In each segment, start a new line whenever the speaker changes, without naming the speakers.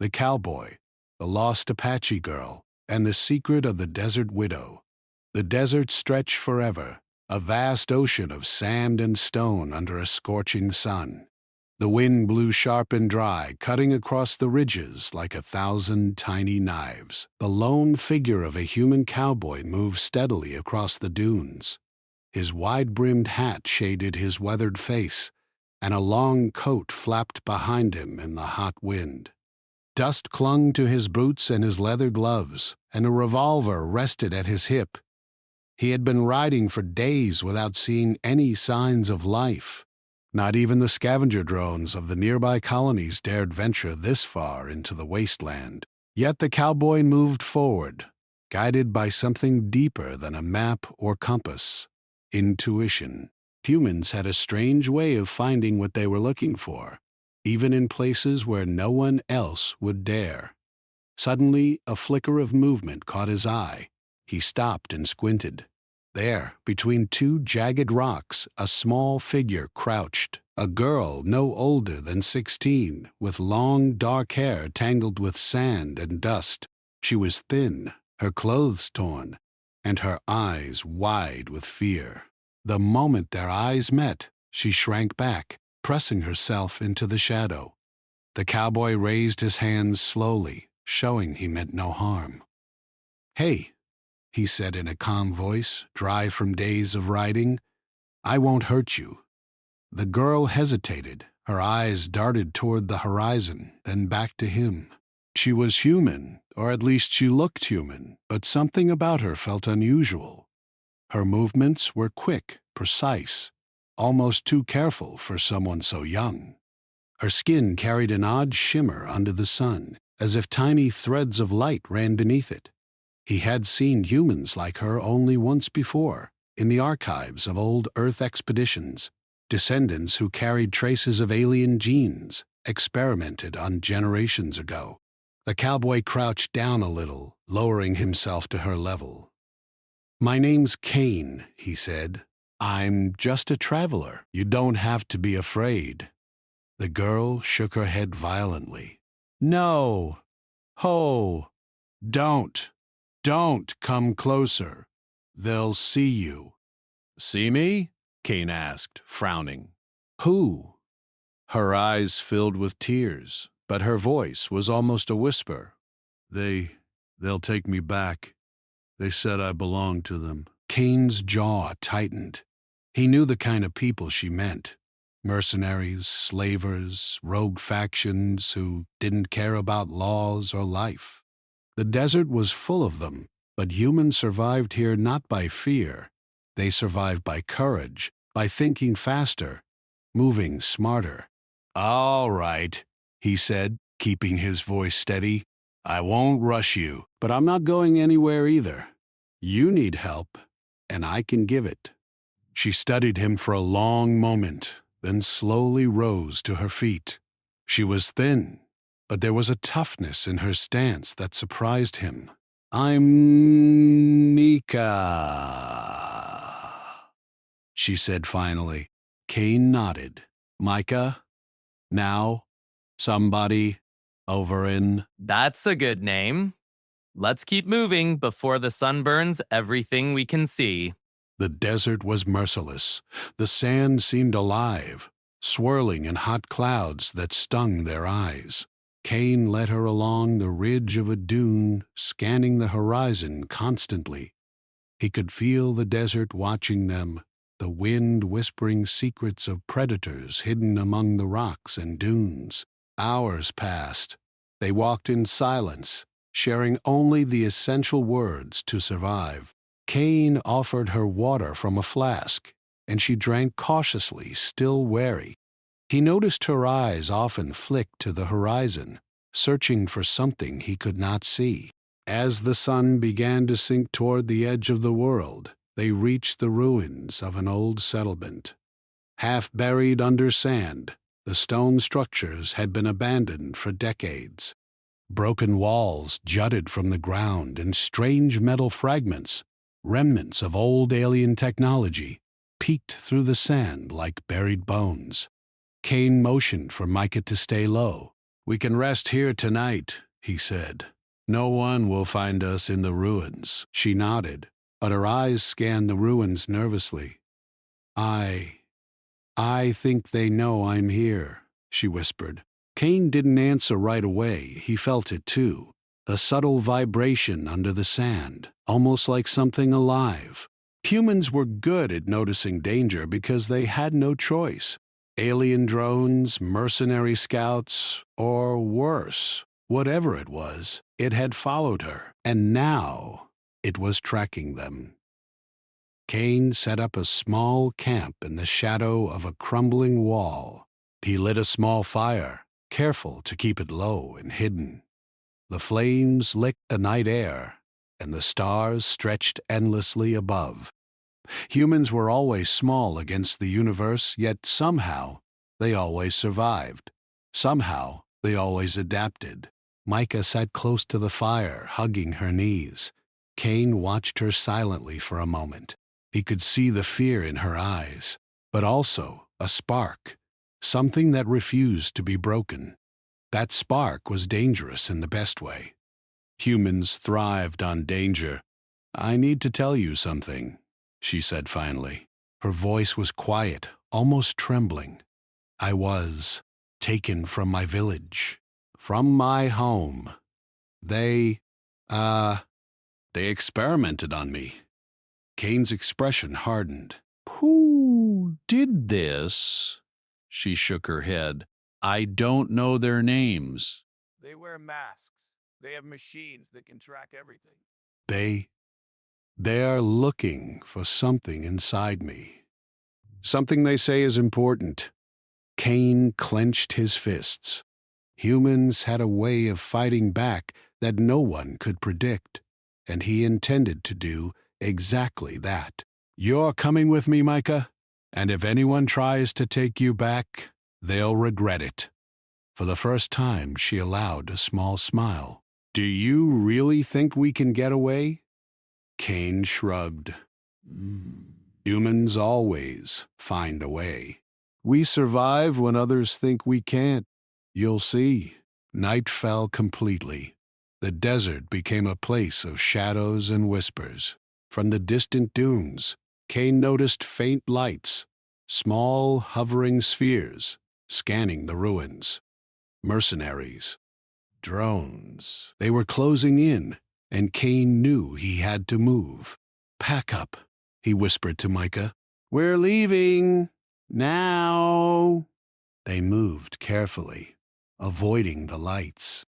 the cowboy, the lost Apache girl, and the secret of the desert widow. The desert stretched forever, a vast ocean of sand and stone under a scorching sun. The wind blew sharp and dry, cutting across the ridges like 1,000 tiny knives. The lone figure of a human cowboy moved steadily across the dunes. His wide-brimmed hat shaded his weathered face, and a long coat flapped behind him in the hot wind. Dust clung to his boots and his leather gloves, and a revolver rested at his hip. He had been riding for days without seeing any signs of life. Not even the scavenger drones of the nearby colonies dared venture this far into the wasteland. Yet the cowboy moved forward, guided by something deeper than a map or compass: intuition. Humans had a strange way of finding what they were looking for, even in places where no one else would dare. Suddenly, a flicker of movement caught his eye. He stopped and squinted. There, between two jagged rocks, a small figure crouched. A girl no older than 16, with long dark hair tangled with sand and dust. She was thin, her clothes torn, and her eyes wide with fear. The moment their eyes met, she shrank back, pressing herself into the shadow. The cowboy raised his hands slowly, showing he meant no harm. "Hey," he said in a calm voice, dry from days of riding, "I won't hurt you." The girl hesitated. Her eyes darted toward the horizon, then back to him. She was human, or at least she looked human, but something about her felt unusual. Her movements were quick, precise, almost too careful for someone so young. Her skin carried an odd shimmer under the sun, as if tiny threads of light ran beneath it. He had seen humans like her only once before, in the archives of old Earth expeditions, descendants who carried traces of alien genes, experimented on generations ago. The cowboy crouched down a little, lowering himself to her level. "My name's Kane," he said. "I'm just a traveler. You don't have to be afraid." The girl shook her head violently. "No! Ho! Don't! Don't come closer. They'll see you." "See me?" Kane asked, frowning. "Who?" Her eyes filled with tears, but her voice was almost a whisper. They'll take me back. They said I belonged to them." Kane's jaw tightened. He knew the kind of people she meant. Mercenaries, slavers, rogue factions who didn't care about laws or life. The desert was full of them, but humans survived here not by fear. They survived by courage, by thinking faster, moving smarter. "All right," he said, keeping his voice steady. "I won't rush you, but I'm not going anywhere either. You need help, and I can give it." She studied him for a long moment, then slowly rose to her feet. She was thin, but there was a toughness in her stance that surprised him. "I'm Mika," she said finally. Kane nodded. "Micah? Now? Somebody over in—"
That's a good name. Let's keep moving before the sun burns everything we can see.
The desert was merciless. The sand seemed alive, swirling in hot clouds that stung their eyes. Kane led her along the ridge of a dune, scanning the horizon constantly. He could feel the desert watching them, the wind whispering secrets of predators hidden among the rocks and dunes. Hours passed. They walked in silence, sharing only the essential words to survive. Kane offered her water from a flask, and she drank cautiously, still wary. He noticed her eyes often flick to the horizon, searching for something he could not see. As the sun began to sink toward the edge of the world, they reached the ruins of an old settlement. Half buried under sand, the stone structures had been abandoned for decades. Broken walls jutted from the ground, and strange metal fragments, remnants of old alien technology, peeked through the sand like buried bones. Kane motioned for Micah to stay low. We can rest here tonight, he said. No one will find us in the ruins. She nodded, but her eyes scanned the ruins nervously. I think they know I'm here, she whispered. Kane didn't answer right away. He felt it too. A subtle vibration under the sand, almost like something alive. Humans were good at noticing danger because they had no choice. Alien drones, mercenary scouts, or worse, whatever it had followed her, and now it was tracking them. Kane set up a small camp in the shadow of a crumbling wall. He lit a small fire, careful to keep it low and hidden. The flames licked the night air, and the stars stretched endlessly above. Humans were always small against the universe, yet somehow they always survived. Somehow they always adapted. Micah sat close to the fire, hugging her knees. Kane watched her silently for a moment. He could see the fear in her eyes, but also a spark, something that refused to be broken. That spark was dangerous in the best way. Humans thrived on danger. I need to tell you something, she said finally. Her voice was quiet, almost trembling. I was taken from my village, from my home. They experimented on me. Kane's expression hardened. Who did this? She shook her head. I don't know their names.
They wear masks. They have machines that can track everything.
They're looking for something inside me. Something they say is important. Kane clenched his fists. Humans had a way of fighting back that no one could predict, and he intended to do exactly that. You're coming with me, Micah, and if anyone tries to take you back, they'll regret it. For the first time, she allowed a small smile. Do you really think we can get away? Kane shrugged. Humans always find a way. We survive when others think we can't. You'll see. Night fell completely. The desert became a place of shadows and whispers. From the distant dunes, Kane noticed faint lights, small hovering spheres, scanning the ruins. Mercenaries. Drones. They were closing in, and Kane knew he had to move. Pack up, he whispered to Micah. We're leaving. Now. They moved carefully, avoiding the lights.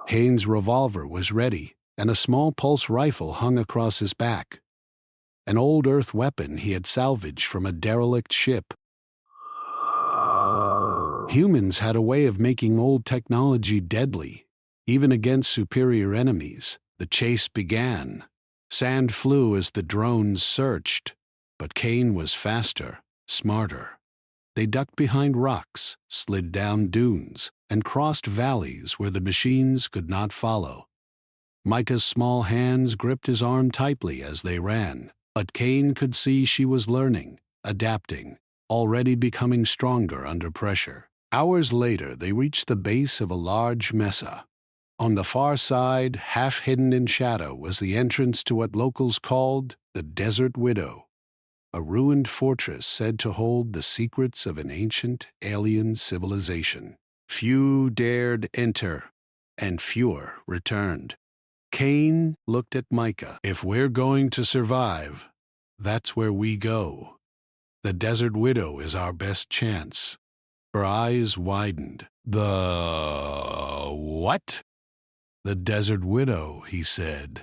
Kane's revolver was ready, and a small pulse rifle hung across his back. An old Earth weapon he had salvaged from a derelict ship. Humans had a way of making old technology deadly, even against superior enemies. The chase began. Sand flew as the drones searched, but Kane was faster, smarter. They ducked behind rocks, slid down dunes, and crossed valleys where the machines could not follow. Micah's small hands gripped his arm tightly as they ran, but Kane could see she was learning, adapting, already becoming stronger under pressure. Hours later, they reached the base of a large mesa. On the far side, half hidden in shadow, was the entrance to what locals called the Desert Widow, a ruined fortress said to hold the secrets of an ancient alien civilization. Few dared enter, and fewer returned. Kane looked at Micah. If we're going to survive, that's where we go. The Desert Widow is our best chance. Her eyes widened. The what? The Desert Widow, he said.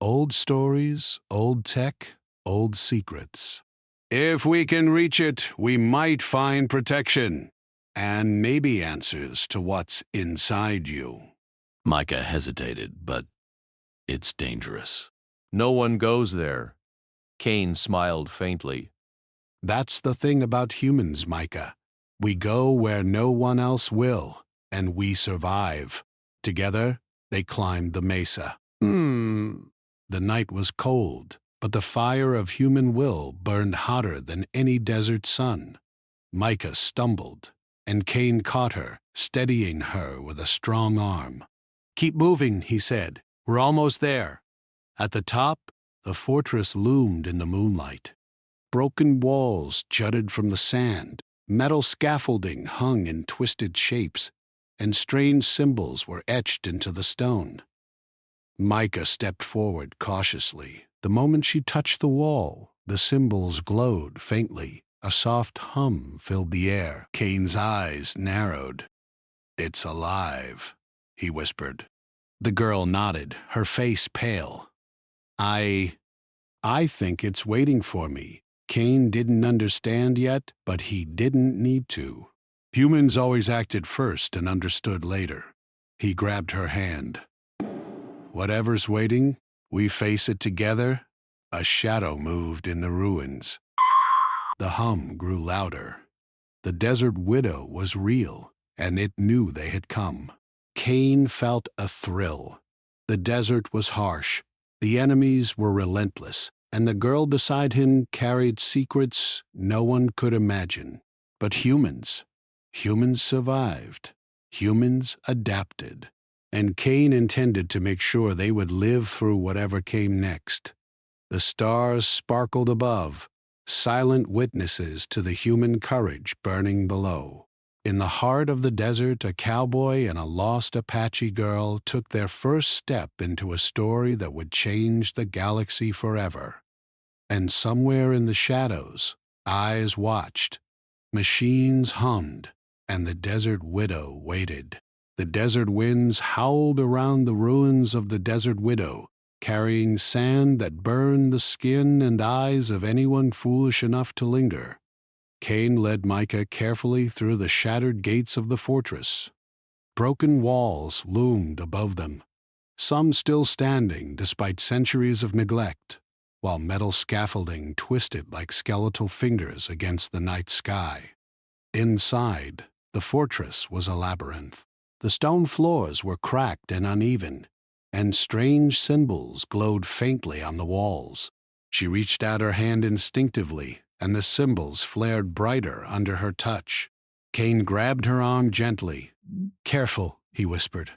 Old stories, old tech, old secrets. If we can reach it, we might find protection, and maybe answers to what's inside you.
Micah hesitated, but it's dangerous.
No one goes there. Kane smiled faintly.
That's the thing about humans, Micah. We go where no one else will, and we survive. Together, they climbed the mesa. The night was cold, but the fire of human will burned hotter than any desert sun. Micah stumbled, and Kane caught her, steadying her with a strong arm. "Keep moving," he said. "We're almost there." At the top, the fortress loomed in the moonlight. Broken walls jutted from the sand, metal scaffolding hung in twisted shapes, and strange symbols were etched into the stone. Micah stepped forward cautiously. The moment she touched the wall, the symbols glowed faintly. A soft hum filled the air. Kane's eyes narrowed. "It's alive," he whispered. The girl nodded, her face pale. I think it's waiting for me." Kane didn't understand yet, but he didn't need to. Humans always acted first and understood later. He grabbed her hand. "Whatever's waiting, we face it together." A shadow moved in the ruins. The hum grew louder. The desert widow was real, and it knew they had come. Kane felt a thrill. The desert was harsh, the enemies were relentless, and the girl beside him carried secrets no one could imagine. But humans survived. Humans adapted. And Kane intended to make sure they would live through whatever came next. The stars sparkled above, silent witnesses to the human courage burning below. In the heart of the desert, a cowboy and a lost Apache girl took their first step into a story that would change the galaxy forever. And somewhere in the shadows, eyes watched, machines hummed, and the desert widow waited. The desert winds howled around the ruins of the desert widow, carrying sand that burned the skin and eyes of anyone foolish enough to linger. Kane led Micah carefully through the shattered gates of the fortress. Broken walls loomed above them, some still standing despite centuries of neglect, while metal scaffolding twisted like skeletal fingers against the night sky. Inside, the fortress was a labyrinth. The stone floors were cracked and uneven, and strange symbols glowed faintly on the walls. She reached out her hand instinctively, and the symbols flared brighter under her touch. Kane grabbed her arm gently. "Careful," he whispered.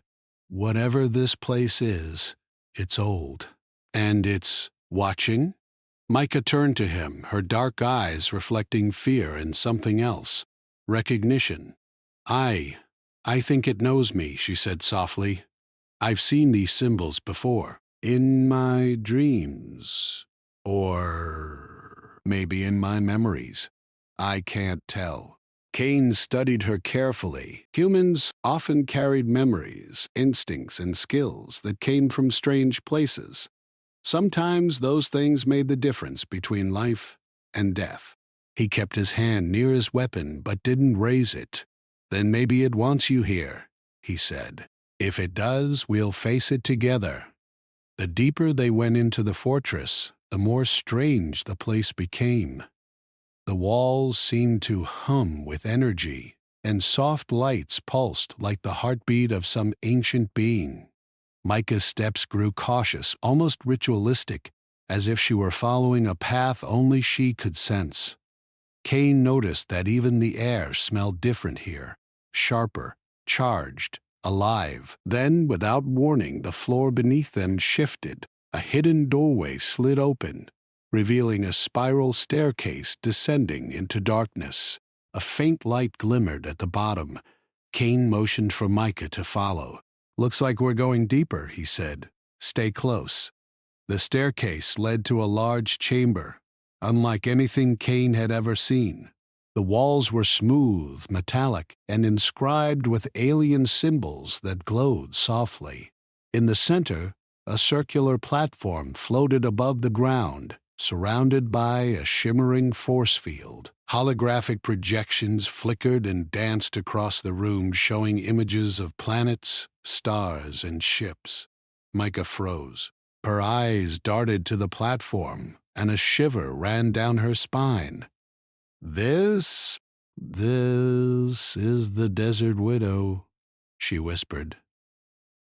"Whatever this place is, it's old. And it's watching?" Micah turned to him, her dark eyes reflecting fear and something else. Recognition. I think it knows me," she said softly. "I've seen these symbols before. In my dreams. Or maybe in my memories. I can't tell." Kane studied her carefully. Humans often carried memories, instincts, and skills that came from strange places. Sometimes those things made the difference between life and death. He kept his hand near his weapon but didn't raise it. "Then maybe it wants you here," he said. "If it does, we'll face it together." The deeper they went into the fortress, the more strange the place became. The walls seemed to hum with energy, and soft lights pulsed like the heartbeat of some ancient being. Micah's steps grew cautious, almost ritualistic, as if she were following a path only she could sense. Kane noticed that even the air smelled different here, sharper, charged, alive. Then, without warning, the floor beneath them shifted. A hidden doorway slid open, revealing a spiral staircase descending into darkness. A faint light glimmered at the bottom. Kane motioned for Micah to follow. "Looks like we're going deeper," he said. "Stay close." The staircase led to a large chamber, unlike anything Kane had ever seen. The walls were smooth, metallic, and inscribed with alien symbols that glowed softly. In the center, a circular platform floated above the ground, surrounded by a shimmering force field. Holographic projections flickered and danced across the room, showing images of planets, stars, and ships. Micah froze. Her eyes darted to the platform, and a shiver ran down her spine. This is the Desert Widow," she whispered.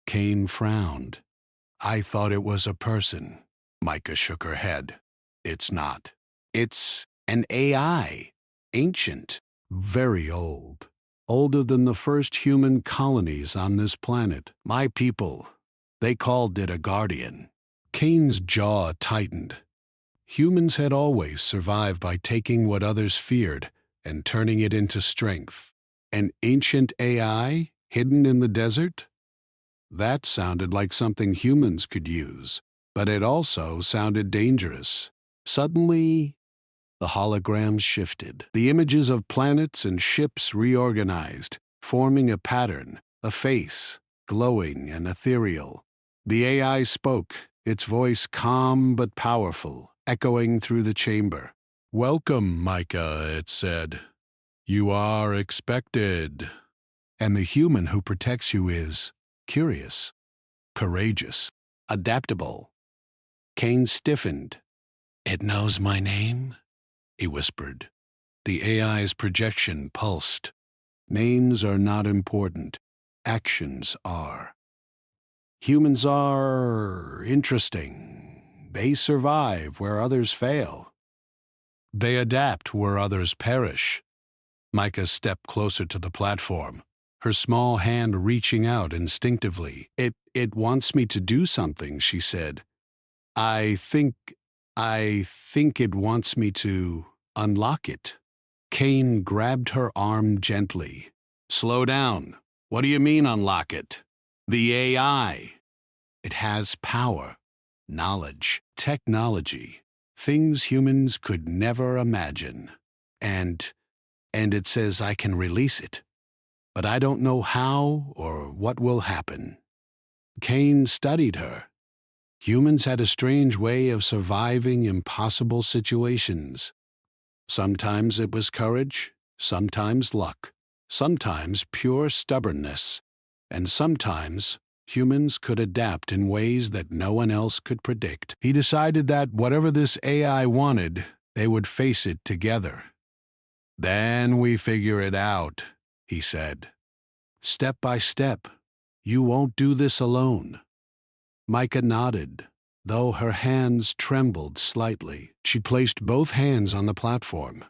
Kane frowned. "I thought it was a person." Micah shook her head. "It's not. It's an AI. Ancient. Very old. older than the first human colonies on this planet. My people, they called it a guardian. Kane's jaw tightened. Humans had always survived by taking what others feared and turning it into strength. An ancient AI hidden in the desert? That sounded like something humans could use, but it also sounded dangerous. Suddenly, the holograms shifted. The images of planets and ships reorganized, forming a pattern, a face, glowing and ethereal. The AI spoke, its voice calm but powerful, echoing through the chamber. "Welcome, Micah," it said. "You are expected." And the human who protects you is curious, courageous, adaptable. Kane stiffened. "It knows my name?" he whispered. The AI's projection pulsed. "Names are not important. Actions are. Humans are interesting. They survive where others fail. They adapt where others perish." Micah stepped closer to the platform, her small hand reaching out instinctively. It wants me to do something," she said. I think it wants me to unlock it." Kane grabbed her arm gently. "Slow down. What do you mean unlock it?" "The AI. It has power, knowledge, technology, things humans could never imagine. And it says I can release it. But I don't know how or what will happen." Kane studied her. Humans had a strange way of surviving impossible situations. Sometimes it was courage, sometimes luck, sometimes pure stubbornness, and sometimes humans could adapt in ways that no one else could predict. He decided that whatever this AI wanted, they would face it together. "Then we figure it out," he said. "Step by step. You won't do this alone." Micah nodded, though her hands trembled slightly. She placed both hands on the platform.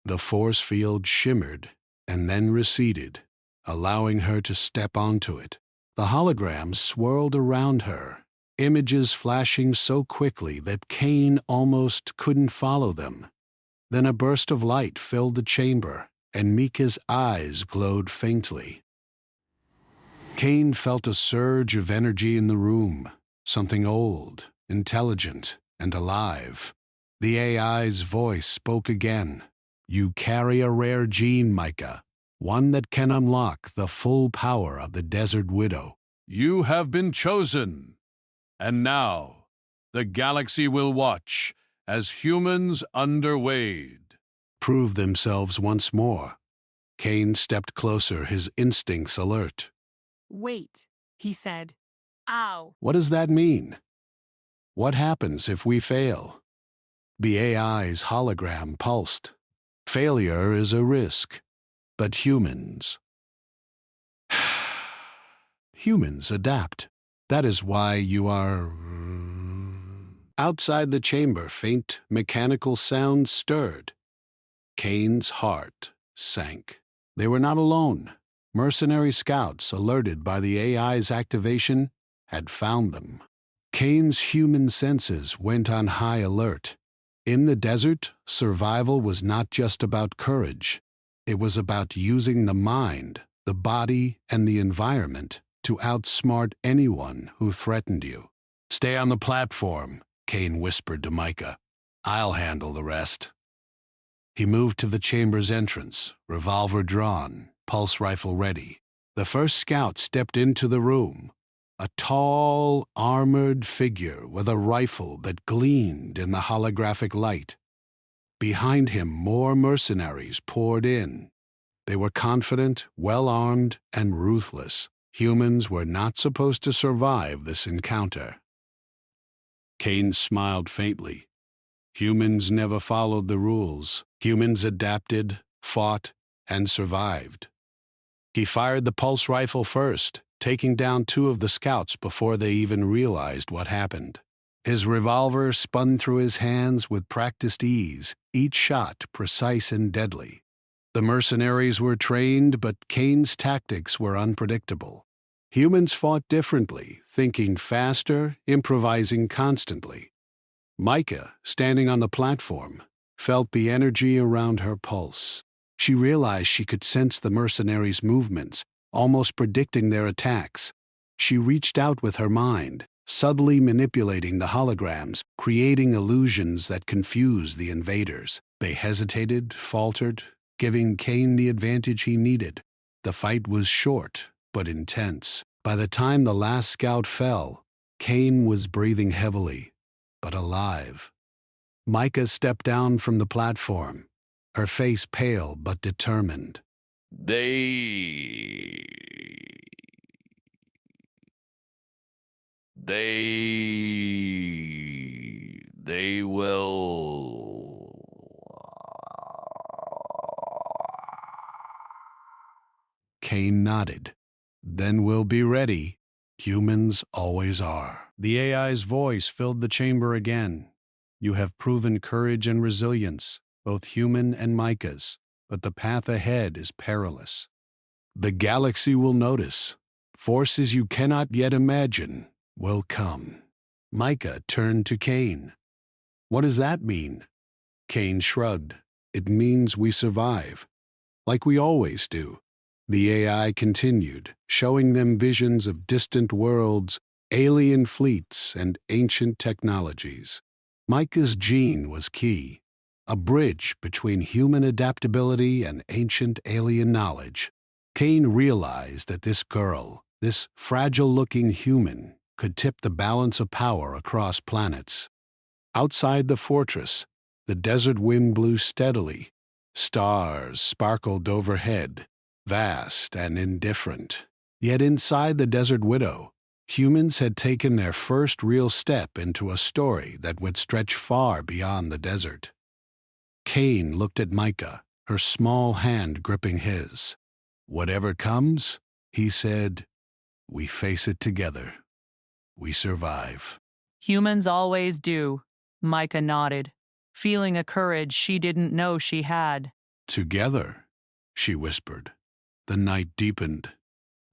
The force field shimmered and then receded, allowing her to step onto it. The holograms swirled around her, images flashing so quickly that Kane almost couldn't follow them. Then a burst of light filled the chamber, and Mika's eyes glowed faintly. Kane felt a surge of energy in the room, something old, intelligent, and alive. The AI's voice spoke again. "You carry a rare gene, Micah, one that can unlock the full power of the Desert Widow.
You have been chosen. And now, the galaxy will watch as humans underweighted."
Prove themselves once more. Kane stepped closer, his instincts alert.
"Wait," he said. "Ow."
What does that mean? What happens if we fail? The AI's hologram pulsed. Failure is a risk, but humans adapt. That is why you are... Outside the chamber, faint mechanical sounds stirred. Kane's heart sank. They were not alone. Mercenary scouts, alerted by the AI's activation, had found them. Kane's human senses went on high alert. In the desert, survival was not just about courage. It was about using the mind, the body, and the environment to outsmart anyone who threatened you. "Stay on the platform," Kane whispered to Micah. "I'll handle the rest." He moved to the chamber's entrance, revolver drawn, pulse rifle ready. The first scout stepped into the room, a tall, armored figure with a rifle that gleamed in the holographic light. Behind him, more mercenaries poured in. They were confident, well-armed, and ruthless. Humans were not supposed to survive this encounter. Kane smiled faintly. Humans never followed the rules. Humans adapted, fought, and survived. He fired the pulse rifle first, taking down 2 of the scouts before they even realized what happened. His revolver spun through his hands with practiced ease, each shot precise and deadly. The mercenaries were trained, but Kane's tactics were unpredictable. Humans fought differently, thinking faster, improvising constantly. Micah, standing on the platform, felt the energy around her pulse. She realized she could sense the mercenaries' movements, almost predicting their attacks. She reached out with her mind, subtly manipulating the holograms, creating illusions that confused the invaders. They hesitated, faltered, giving Kane the advantage he needed. The fight was short, but intense. By the time the last scout fell, Kane was breathing heavily, but alive. Micah stepped down from the platform, her face pale but determined.
They will.
Kane nodded. Then we'll be ready. Humans always are. The AI's voice filled the chamber again. You have proven courage and resilience, both human and Micah's, but the path ahead is perilous. The galaxy will notice. Forces you cannot yet imagine will come. Micah turned to Kane. What does that mean? Kane shrugged. It means we survive, like we always do. The AI continued, showing them visions of distant worlds, alien fleets, and ancient technologies. Micah's gene was key, a bridge between human adaptability and ancient alien knowledge. Kane realized that this girl, this fragile-looking human, could tip the balance of power across planets. Outside the fortress, the desert wind blew steadily. Stars sparkled overhead, vast and indifferent. Yet inside the Desert Widow, humans had taken their first real step into a story that would stretch far beyond the desert. Kane looked at Micah, her small hand gripping his. Whatever comes, he said, we face it together. We survive.
Humans always do, Micah nodded, feeling a courage she didn't know she had.
Together, she whispered. The night deepened.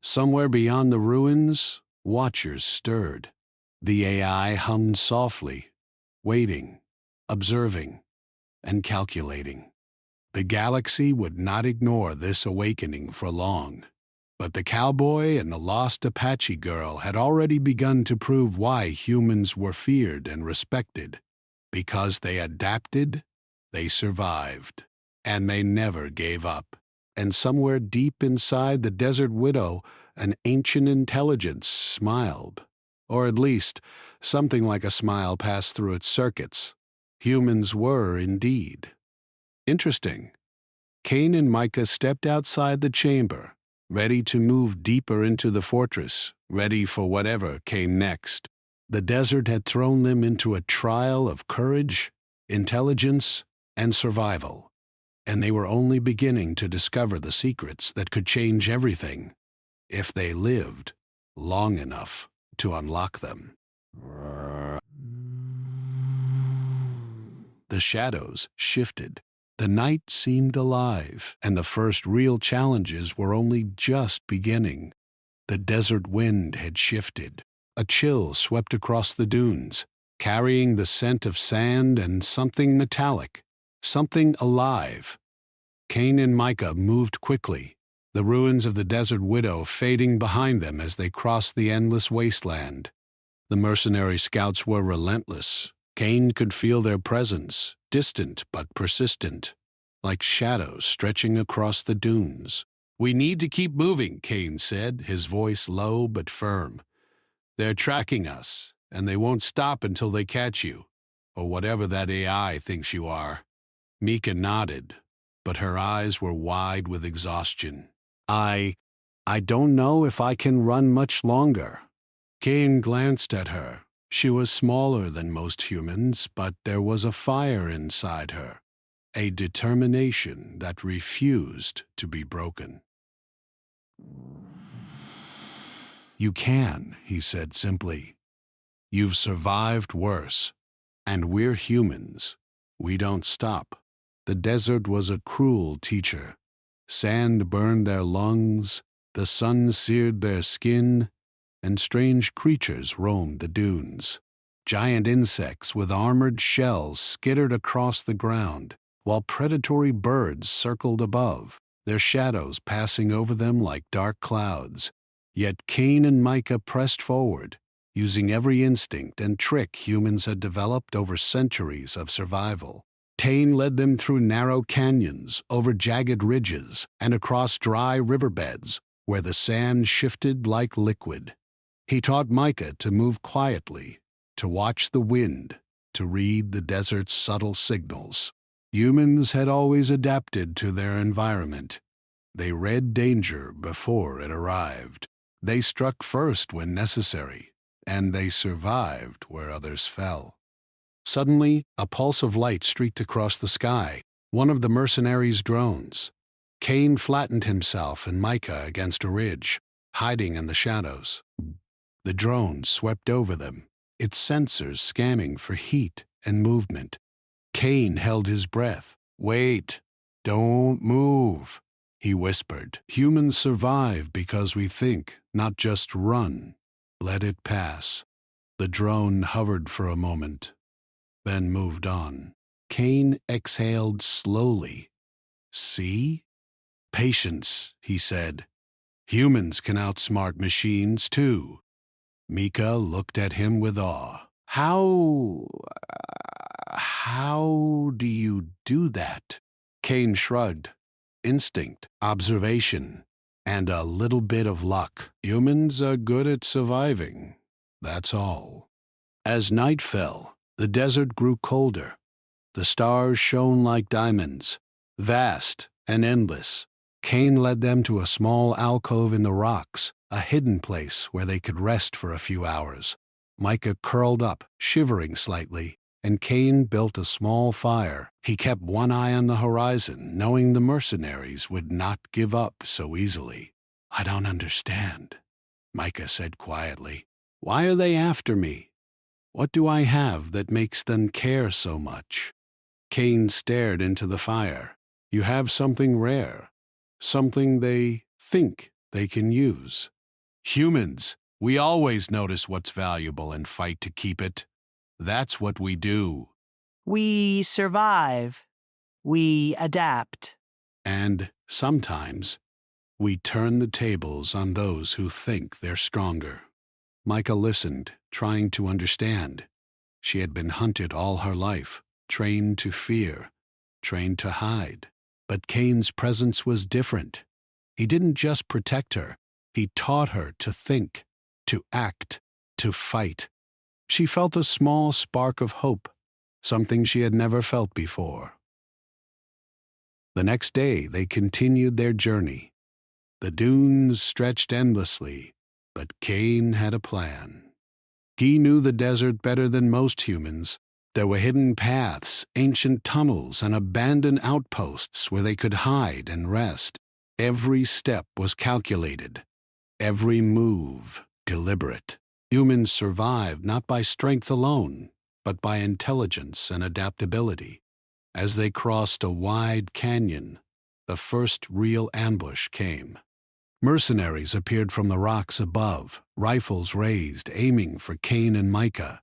Somewhere beyond the ruins, watchers stirred. The AI hummed softly, waiting, observing, and calculating. The galaxy would not ignore this awakening for long. But the cowboy and the lost Apache girl had already begun to prove why humans were feared and respected. Because they adapted, they survived, and they never gave up. And somewhere deep inside the Desert Widow, an ancient intelligence smiled. Or at least, something like a smile passed through its circuits. Humans were indeed. Interesting. Kane and Micah stepped outside the chamber, ready to move deeper into the fortress, ready for whatever came next. The desert had thrown them into a trial of courage, intelligence, and survival, and they were only beginning to discover the secrets that could change everything, if they lived long enough to unlock them. The shadows shifted. The night seemed alive, and the first real challenges were only just beginning. The desert wind had shifted. A chill swept across the dunes, carrying the scent of sand and something metallic, something alive. Kane and Micah moved quickly, the ruins of the Desert Widow fading behind them as they crossed the endless wasteland. The mercenary scouts were relentless. Kane could feel their presence, distant but persistent, like shadows stretching across the dunes. We need to keep moving, Kane said, his voice low but firm. They're tracking us, and they won't stop until they catch you, or whatever that AI thinks you are. Mika nodded, but her eyes were wide with exhaustion. I don't know if I can run much longer. Kane glanced at her. She was smaller than most humans, but there was a fire inside her, a determination that refused to be broken. You can, he said simply. You've survived worse, and we're humans. We don't stop. The desert was a cruel teacher, Sand burned their lungs, the sun seared their skin, and strange creatures roamed the dunes. Giant insects with armored shells skittered across the ground, while predatory birds circled above, their shadows passing over them like dark clouds. Yet Cain and Micah pressed forward, using every instinct and trick humans had developed over centuries of survival. Cain led them through narrow canyons, over jagged ridges, and across dry riverbeds where the sand shifted like liquid. He taught Micah to move quietly, to watch the wind, to read the desert's subtle signals. Humans had always adapted to their environment. They read danger before it arrived. They struck first when necessary, and they survived where others fell. Suddenly, a pulse of light streaked across the sky, one of the mercenaries' drones. Cain flattened himself and Micah against a ridge, hiding in the shadows. The drone swept over them, its sensors scanning for heat and movement. Cain held his breath. "Wait, don't move," he whispered. "Humans survive because we think, not just run. Let it pass." The drone hovered for a moment, then moved on. Cain exhaled slowly. "See? Patience," he said. "Humans can outsmart machines, too." Micah looked at him with awe. How do you do that?" Cain shrugged. "Instinct, observation, and a little bit of luck. Humans are good at surviving. That's all." As night fell, the desert grew colder. The stars shone like diamonds, vast and endless. Cain led them to a small alcove in the rocks, a hidden place where they could rest for a few hours. Micah curled up, shivering slightly, and Cain built a small fire. He kept one eye on the horizon, knowing the mercenaries would not give up so easily. "I don't understand," Micah said quietly. "Why are they after me? What do I have that makes them care so much?" Cain stared into the fire. "You have something rare, something they think they can use. Humans, we always notice what's valuable and fight to keep it. That's what we do."
We survive. We adapt.
And sometimes we turn the tables on those who think they're stronger. Micah listened, trying to understand. She had been hunted all her life, trained to fear, trained to hide. But Cain's presence was different. He didn't just protect her, he taught her to think, to act, to fight. She felt a small spark of hope, something she had never felt before. The next day they continued their journey. The dunes stretched endlessly, but Cain had a plan. He knew the desert better than most humans. There were hidden paths, ancient tunnels, and abandoned outposts where they could hide and rest. Every step was calculated, every move deliberate. Humans survived not by strength alone, but by intelligence and adaptability. As they crossed a wide canyon, the first real ambush came. Mercenaries appeared from the rocks above, rifles raised, aiming for Cain and Micah.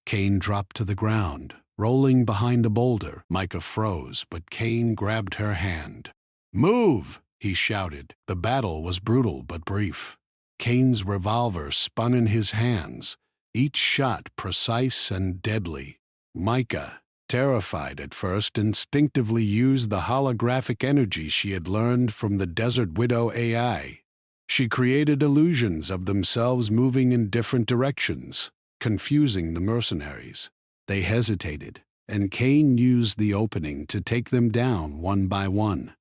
Cain dropped to the ground, rolling behind a boulder. Micah froze, but Cain grabbed her hand. "Move!" he shouted. The battle was brutal but brief. Cain's revolver spun in his hands, each shot precise and deadly. Micah, terrified at first, instinctively used the holographic energy she had learned from the Desert Widow AI. She created illusions of themselves moving in different directions, confusing the mercenaries. They hesitated, and Cain used the opening to take them down one by one.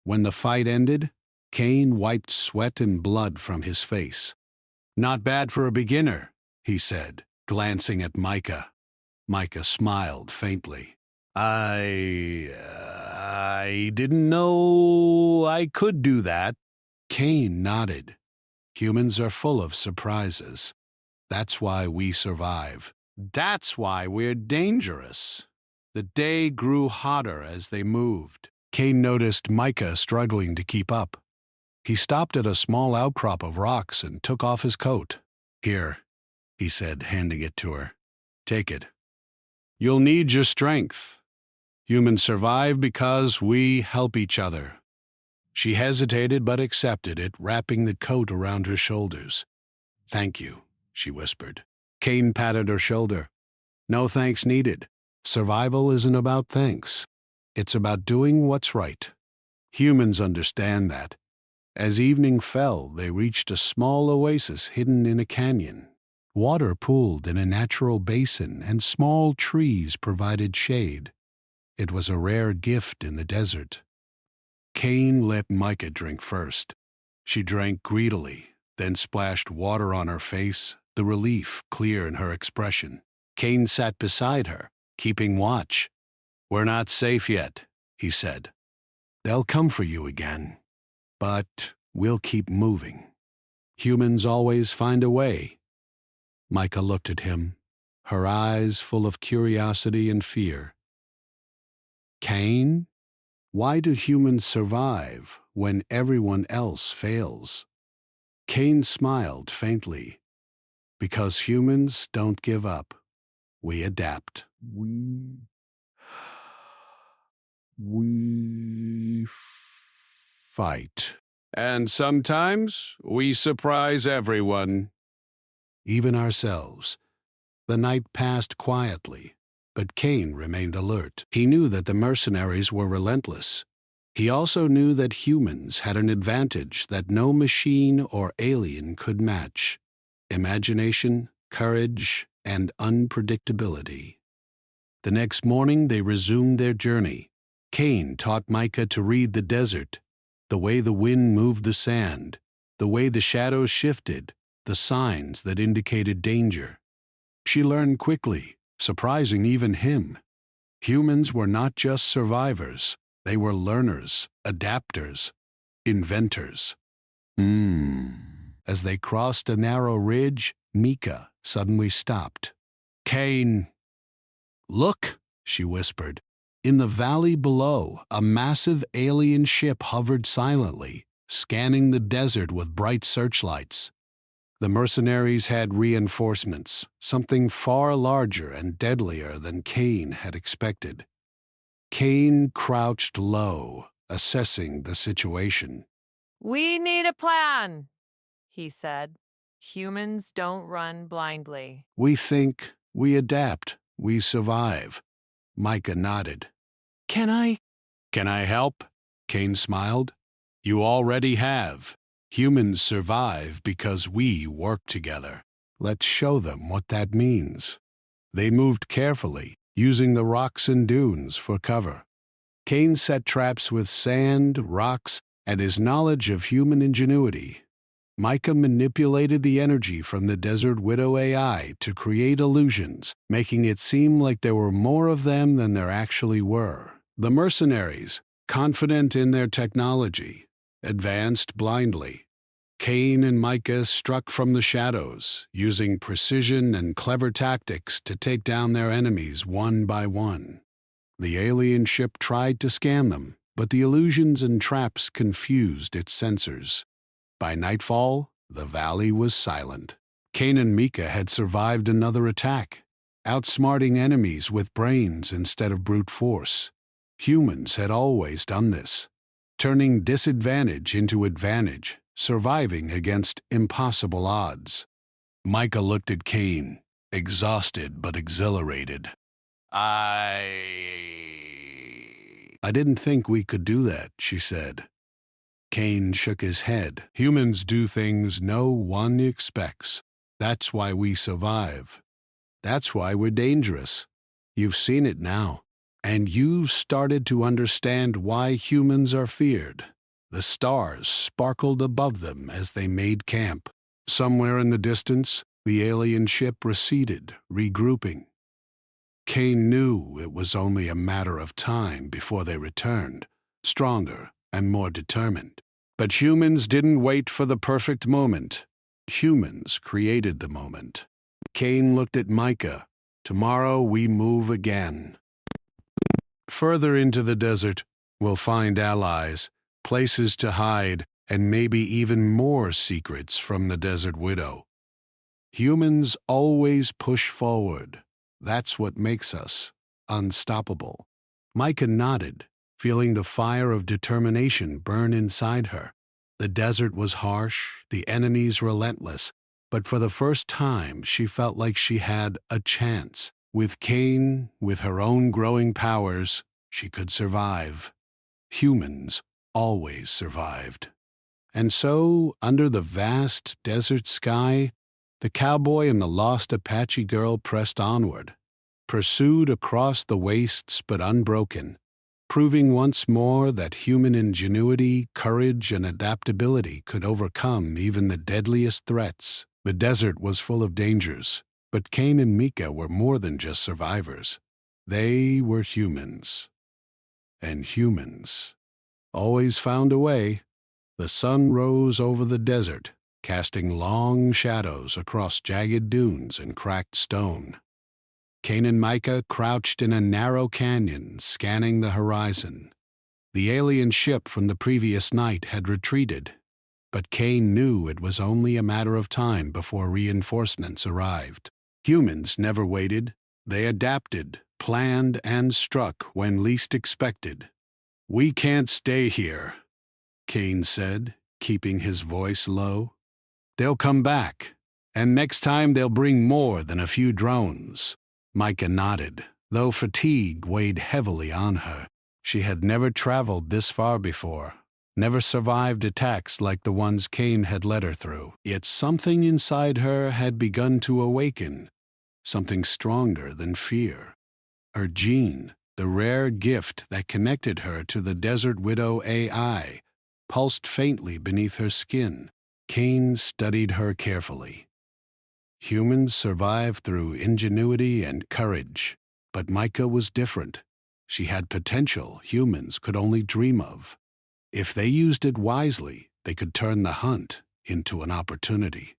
When the fight ended, Cain wiped sweat and blood from his face. "Not bad for a beginner," he said, glancing at Micah. Micah smiled faintly. I didn't know I could do that." Cain nodded. "Humans are full of surprises. That's why we survive. That's why we're dangerous." The day grew hotter as they moved. Cain noticed Micah struggling to keep up. He stopped at a small outcrop of rocks and took off his coat. "Here," he said, handing it to her. "Take it. You'll need your strength. Humans survive because we help each other." She hesitated but accepted it, wrapping the coat around her shoulders. "Thank you," she whispered. Cain patted her shoulder. "No thanks needed. Survival isn't about thanks. It's about doing what's right." Humans understand that. As evening fell, they reached a small oasis hidden in a canyon. Water pooled in a natural basin, and small trees provided shade. It was a rare gift in the desert. Cain let Micah drink first. She drank greedily, then splashed water on her face, the relief clear in her expression. Cain sat beside her, keeping watch. "We're not safe yet," he said. "They'll come for you again. But we'll keep moving. Humans always find a way." Micah looked at him, her eyes full of curiosity and fear. "Cain, why do humans survive when everyone else fails?" Cain smiled faintly. "Because humans don't give up. We adapt. We fight. And sometimes we surprise everyone, even ourselves." The night passed quietly, but Cain remained alert. He knew that the mercenaries were relentless. He also knew that humans had an advantage that no machine or alien could match: imagination, courage, and unpredictability. The next morning they resumed their journey. Cain taught Micah to read the desert, the way the wind moved the sand, the way the shadows shifted, the signs that indicated danger. She learned quickly, surprising even him. Humans were not just survivors, they were learners, adapters, inventors. As they crossed a narrow ridge, Micah suddenly stopped. "Cain, look," she whispered. In the valley below, a massive alien ship hovered silently, scanning the desert with bright searchlights. The mercenaries had reinforcements, something far larger and deadlier than Cain had expected. Cain crouched low, assessing the situation.
"We need a plan," he said. "Humans don't run blindly."
"We think, we adapt, we survive." Micah nodded. Can I help?" Cain smiled. "You already have. Humans survive because we work together. Let's show them what that means." They moved carefully, using the rocks and dunes for cover. Cain set traps with sand, rocks, and his knowledge of human ingenuity. Micah manipulated the energy from the Desert Widow AI to create illusions, making it seem like there were more of them than there actually were. The mercenaries, confident in their technology, advanced blindly. Cain and Micah struck from the shadows, using precision and clever tactics to take down their enemies one by one. The alien ship tried to scan them, but the illusions and traps confused its sensors. By nightfall, the valley was silent. Cain and Micah had survived another attack, outsmarting enemies with brains instead of brute force. Humans had always done this, turning disadvantage into advantage, surviving against impossible odds. Micah looked at Cain, exhausted but exhilarated. I didn't think we could do that," she said. Cain shook his head. "Humans do things no one expects. That's why we survive. That's why we're dangerous. You've seen it now. And you've started to understand why humans are feared." The stars sparkled above them as they made camp. Somewhere in the distance, the alien ship receded, regrouping. Cain knew it was only a matter of time before they returned, stronger and more determined. But humans didn't wait for the perfect moment. Humans created the moment. Cain looked at Micah. "Tomorrow we move again." Further into the desert, We'll find allies, places to hide, and maybe even more secrets from the Desert Widow. Humans always push forward. That's what makes us unstoppable. Micah nodded, feeling the fire of determination burn inside her. The desert was harsh, the enemies relentless, but for the first time she felt like she had a chance. With Cain, with her own growing powers, she could survive. Humans always survived. And so, under the vast desert sky, the cowboy and the lost Apache girl pressed onward, pursued across the wastes but unbroken, proving once more that human ingenuity, courage, and adaptability could overcome even the deadliest threats. The desert was full of dangers, but Cain and Micah were more than just survivors. They were humans. And humans always found a way. The sun rose over the desert, casting long shadows across jagged dunes and cracked stone. Cain and Micah crouched in a narrow canyon, scanning the horizon. The alien ship from the previous night had retreated, but Cain knew it was only a matter of time before reinforcements arrived. Humans never waited. They adapted, planned, and struck when least expected. "We can't stay here," Cain said, keeping his voice low. "They'll come back, and next time they'll bring more than a few drones." Micah nodded, though fatigue weighed heavily on her. She had never traveled this far before, never survived attacks like the ones Cain had led her through. Yet something inside her had begun to awaken, something stronger than fear. Her gene, the rare gift that connected her to the Desert Widow AI, pulsed faintly beneath her skin. Cain studied her carefully. Humans survive through ingenuity and courage, but Micah was different. She had potential humans could only dream of. If they used it wisely, they could turn the hunt into an opportunity.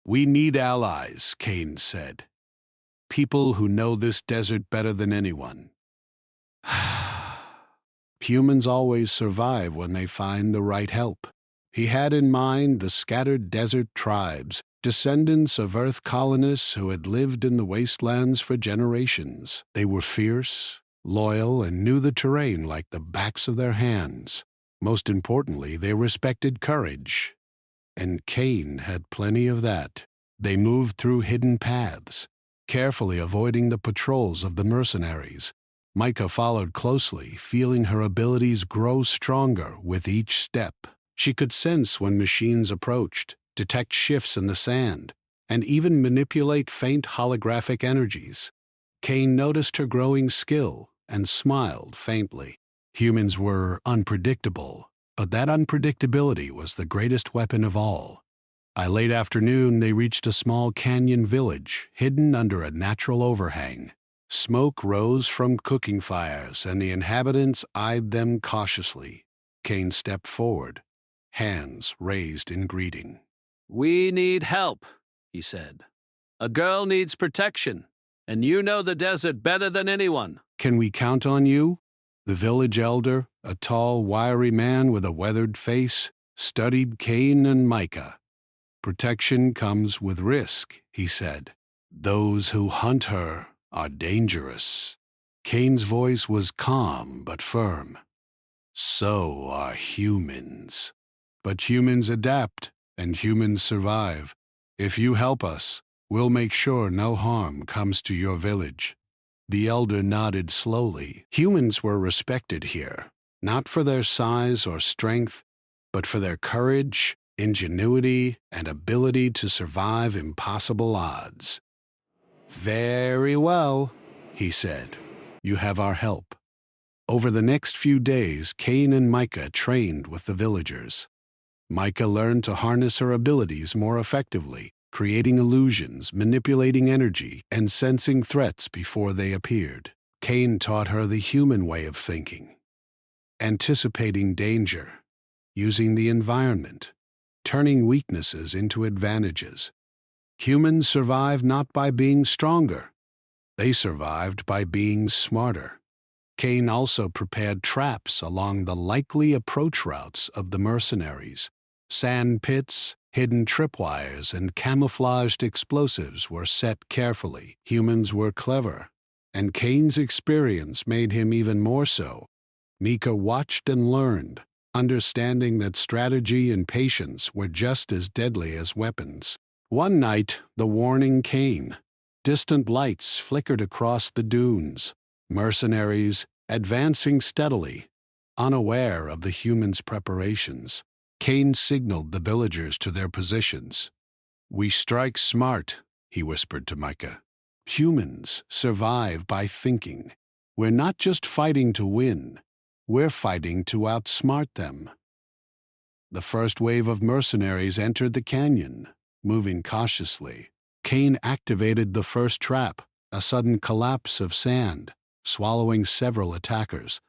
"We need allies," Cain said. "People who know this desert better than anyone." Humans always survive when they find the right help. He had in mind the scattered desert tribes, descendants of Earth colonists who had lived in the wastelands for generations. They were fierce, loyal, and knew the terrain like the backs of their hands. Most importantly, they respected courage. And Cain had plenty of that. They moved through hidden paths, carefully avoiding the patrols of the mercenaries. Micah followed closely, feeling her abilities grow stronger with each step. She could sense when machines approached, detect shifts in the sand, and even manipulate faint holographic energies. Cain noticed her growing skill and smiled faintly. Humans were unpredictable, but that unpredictability was the greatest weapon of all. By late afternoon, they reached a small canyon village, hidden under a natural overhang. Smoke rose from cooking fires, and the inhabitants eyed them cautiously. Cain stepped forward, hands raised in greeting.
"We need help," he said. "A girl needs protection, and you know the desert better than anyone."
"Can we count on you?" The village elder, a tall, wiry man with a weathered face, studied Cain and Micah. "Protection comes with risk," he said. "Those who hunt her are dangerous." Cain's voice was calm but firm. "So are humans. But humans adapt, and humans survive. If you help us, we'll make sure no harm comes to your village." The elder nodded slowly. Humans were respected here, not for their size or strength, but for their courage, ingenuity, and ability to survive impossible odds. "Very well," he said. "You have our help." Over the next few days, Cain and Micah trained with the villagers. Micah learned to harness her abilities more effectively, creating illusions, manipulating energy, and sensing threats before they appeared. Cain taught her the human way of thinking, anticipating danger, using the environment, turning weaknesses into advantages. Humans survived not by being stronger. They survived by being smarter. Cain also prepared traps along the likely approach routes of the mercenaries. Sand pits, hidden tripwires, and camouflaged explosives were set carefully. Humans were clever, and Cain's experience made him even more so. Mika watched and learned, understanding that strategy and patience were just as deadly as weapons. One night, the warning came. Distant lights flickered across the dunes. Mercenaries advancing steadily, unaware of the humans' preparations. Cain signaled the villagers to their positions. "We strike smart," he whispered to Micah. "Humans survive by thinking. We're not just fighting to win, we're fighting to outsmart them." The first wave of mercenaries entered the canyon, moving cautiously. Cain activated the first trap, a sudden collapse of sand, swallowing several attackers.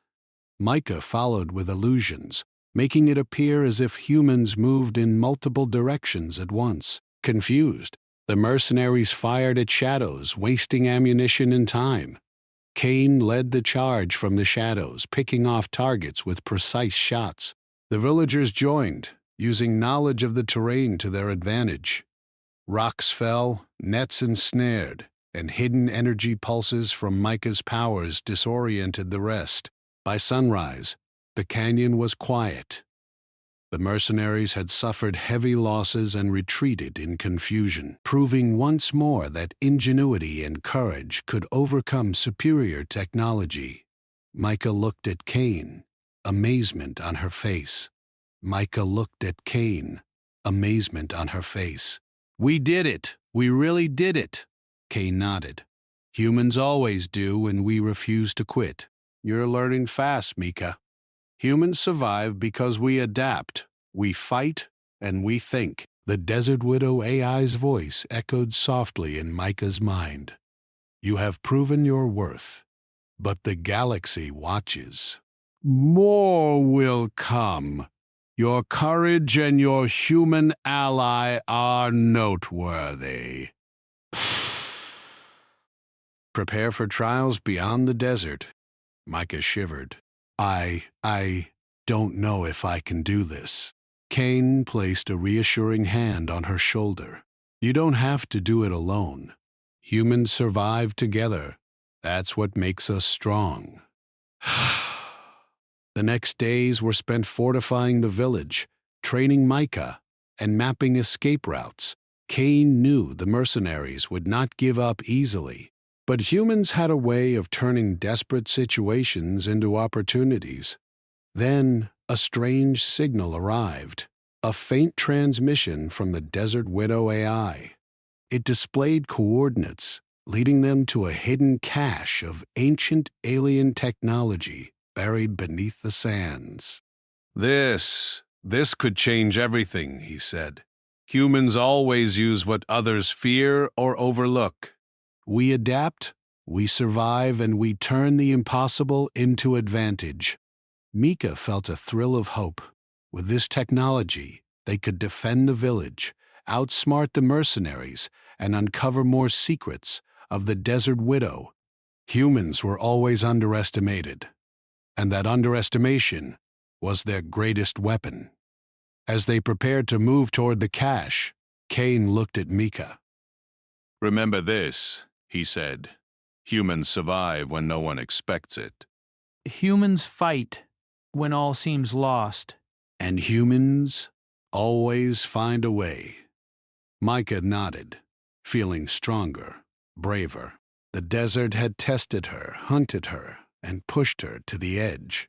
Micah followed with illusions, making it appear as if humans moved in multiple directions at once. Confused, the mercenaries fired at shadows, wasting ammunition and time. Cain led the charge from the shadows, picking off targets with precise shots. The villagers joined, using knowledge of the terrain to their advantage. Rocks fell, nets ensnared, and hidden energy pulses from Micah's powers disoriented the rest. By sunrise, the canyon was quiet. The mercenaries had suffered heavy losses and retreated in confusion, proving once more that ingenuity and courage could overcome superior technology. Micah looked at Cain, amazement on her face. Micah looked at Cain, amazement on her face. "We did it! We really did it!" Cain nodded. "Humans always do when we refuse to quit." "You're learning fast, Mika. Humans survive because we adapt, we fight, and we think." The Desert Widow AI's voice echoed softly in Micah's mind. "You have proven your worth, but the galaxy watches. More will come. Your courage and your human ally are noteworthy." "Prepare for trials beyond the desert." Micah shivered. I don't know if I can do this." Cain placed a reassuring hand on her shoulder. "You don't have to do it alone. Humans survive together. That's what makes us strong." The next days were spent fortifying the village, training Micah, and mapping escape routes. Cain knew the mercenaries would not give up easily. But humans had a way of turning desperate situations into opportunities. Then a strange signal arrived, a faint transmission from the Desert Widow AI. It displayed coordinates, leading them to a hidden cache of ancient alien technology buried beneath the sands. This could change everything," he said. "Humans always use what others fear or overlook. We adapt, we survive, and we turn the impossible into advantage." Mika felt a thrill of hope. With this technology, they could defend the village, outsmart the mercenaries, and uncover more secrets of the Desert Widow. Humans were always underestimated, and that underestimation was their greatest weapon. As they prepared to move toward the cache, Cain looked at Mika. "Remember this," he said. "Humans survive when no one expects it."
Humans fight when all seems lost.
"And humans always find a way." Micah nodded, feeling stronger, braver. The desert had tested her, hunted her, and pushed her to the edge.